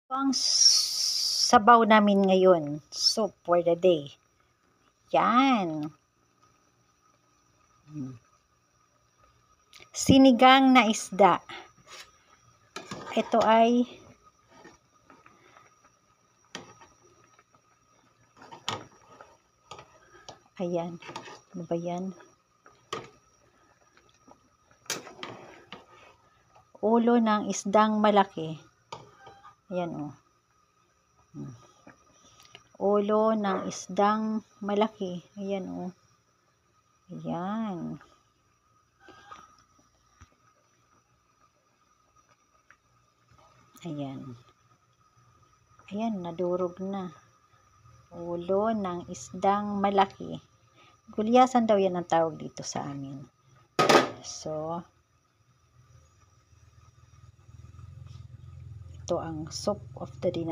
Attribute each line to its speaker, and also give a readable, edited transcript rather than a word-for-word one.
Speaker 1: Ang sabaw namin ngayon, soup for the day. Yan. Sinigang na isda. Ito ay ayan. Ano ba yan? Ulo ng isdang malaki. Ayan o. Ulo ng isdang malaki. Ayan o. Ayan. Ayan. Ayan, nadurog na. Ulo ng isdang malaki. Gulyasan daw yan ang tawag dito sa amin. So, ito ang soup of the day.